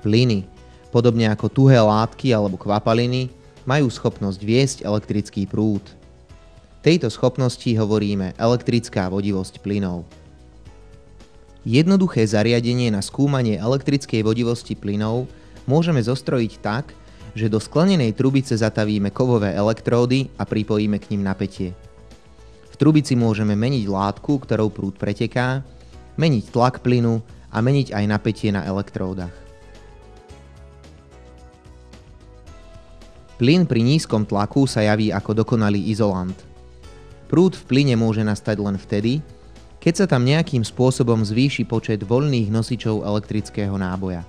Plyny, podobne ako tuhé látky alebo kvapaliny, majú schopnosť viesť elektrický prúd. Tejto schopnosti hovoríme elektrická vodivosť plynov. Jednoduché zariadenie na skúmanie elektrickej vodivosti plynov môžeme zostrojiť tak, že do sklenenej trubice zatavíme kovové elektródy a pripojíme k nim napätie. V trubici môžeme meniť látku, ktorou prúd preteká, meniť tlak plynu a meniť aj napätie na elektródach. Plyn pri nízkom tlaku sa javí ako dokonalý izolant. Prúd v plyne môže nastať len vtedy, keď sa tam nejakým spôsobom zvýši počet voľných nosičov elektrického náboja.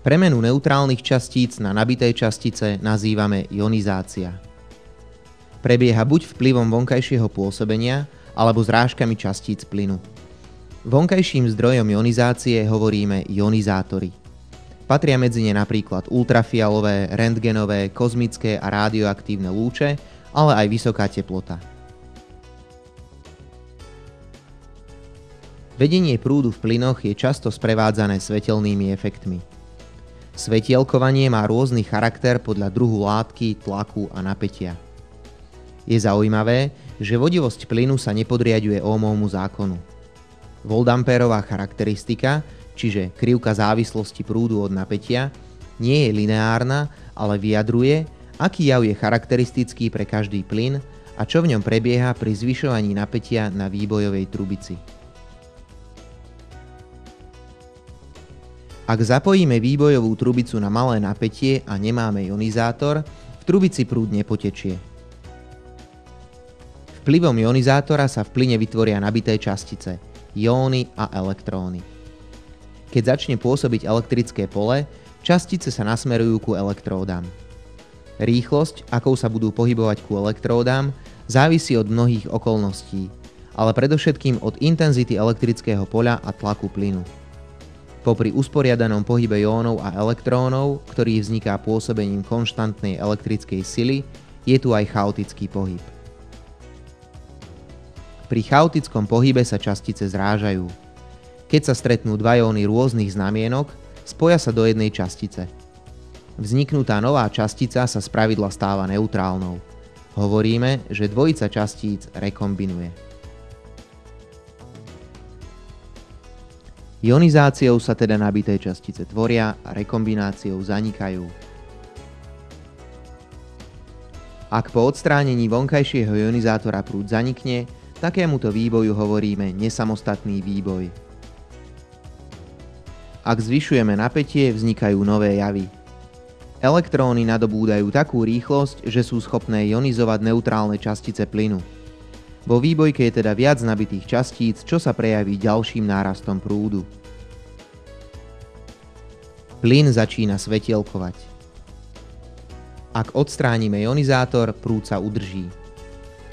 Premenu neutrálnych častíc na nabité častice nazývame ionizácia. Prebieha buď vplyvom vonkajšieho pôsobenia, alebo zrážkami častíc plynu. Vonkajším zdrojom ionizácie hovoríme ionizátory. Patria medzi ne napríklad ultrafialové, rentgenové, kozmické a radioaktívne lúče, ale aj vysoká teplota. Vedenie prúdu v plynoch je často sprevádzané svetelnými efektmi. Svetielkovanie má rôzny charakter podľa druhu látky, tlaku a napätia. Je zaujímavé, že vodivosť plynu sa nepodriaďuje Ohmovmu zákonu. Voltampérová charakteristika, čiže krivka závislosti prúdu od napätia, nie je lineárna, ale vyjadruje, aký jav je charakteristický pre každý plyn a čo v ňom prebieha pri zvyšovaní napätia na výbojovej trubici. Ak zapojíme výbojovú trubicu na malé napätie a nemáme ionizátor, v trubici prúd nepotečie. Vplyvom ionizátora sa v plyne vytvoria nabité častice, jóny a elektróny. Keď začne pôsobiť elektrické pole, častice sa nasmerujú ku elektródam. Rýchlosť, akou sa budú pohybovať ku elektródam, závisí od mnohých okolností, ale predovšetkým od intenzity elektrického poľa a tlaku plynu. Popri usporiadanom pohybe jónov a elektrónov, ktorý vzniká pôsobením konštantnej elektrickej sily, je tu aj chaotický pohyb. Pri chaotickom pohybe sa častice zrážajú. Keď sa stretnú dva jóny rôznych znamienok, spoja sa do jednej častice. Vzniknutá nová častica sa spravidla stáva neutrálnou. Hovoríme, že dvojica častíc rekombinuje. Ionizáciou sa teda nabité častice tvoria a rekombináciou zanikajú. Ak po odstránení vonkajšieho ionizátora prúd zanikne, takémuto výboju hovoríme nesamostatný výboj. Ak zvyšujeme napätie, vznikajú nové javy. Elektróny nadobúdajú takú rýchlosť, že sú schopné ionizovať neutrálne častice plynu. Vo výbojke je teda viac nabitých častíc, čo sa prejaví ďalším nárastom prúdu. Plyn začína svetielkovať. Ak odstránime ionizátor, prúd sa udrží.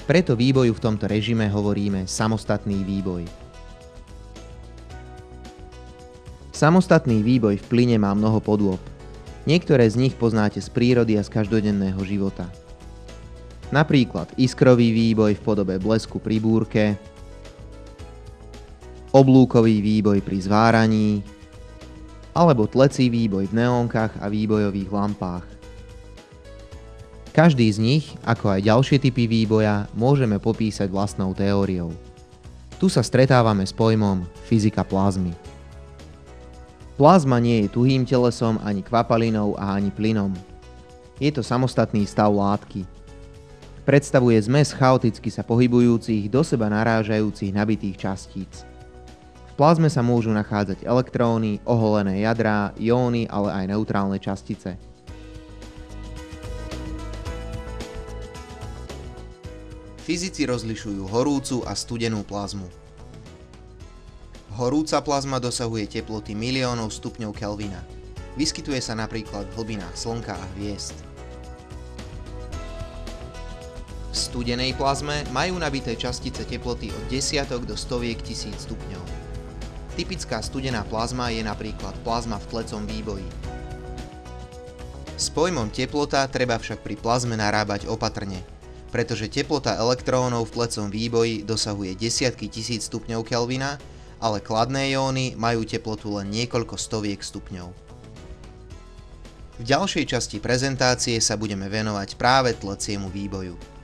Preto výboju v tomto režime hovoríme samostatný výboj. Samostatný výboj v plyne má mnoho podôb. Niektoré z nich poznáte z prírody a z každodenného života. Napríklad iskrový výboj v podobe blesku pri búrke, oblúkový výboj pri zváraní, alebo tlecí výboj v neónkach a výbojových lampách. Každý z nich, ako aj ďalšie typy výboja, môžeme popísať vlastnou teóriou. Tu sa stretávame s pojmom fyzika plazmy. Plazma nie je tuhým telesom, ani kvapalinou a ani plynom. Je to samostatný stav látky. Predstavuje zmes chaoticky sa pohybujúcich, do seba narážajúcich nabitých častíc. V plazme sa môžu nachádzať elektróny, oholené jadrá, jóny, ale aj neutrálne častice. Fyzici rozlišujú horúcu a studenú plazmu. Horúca plazma dosahuje teploty miliónov stupňov Kelvina. Vyskytuje sa napríklad v hlbinách Slnka a hviezd. V studenej plazme majú nabité častice teploty od desiatok do stoviek tisíc stupňov. Typická studená plazma je napríklad plazma v tlecom výboji. S pojmom teplota treba však pri plazme narábať opatrne, pretože teplota elektrónov v tlecom výboji dosahuje desiatky tisíc stupňov Kelvina ale kladné jóny majú teplotu len niekoľko stoviek stupňov. V ďalšej časti prezentácie sa budeme venovať práve tleciemu výboju.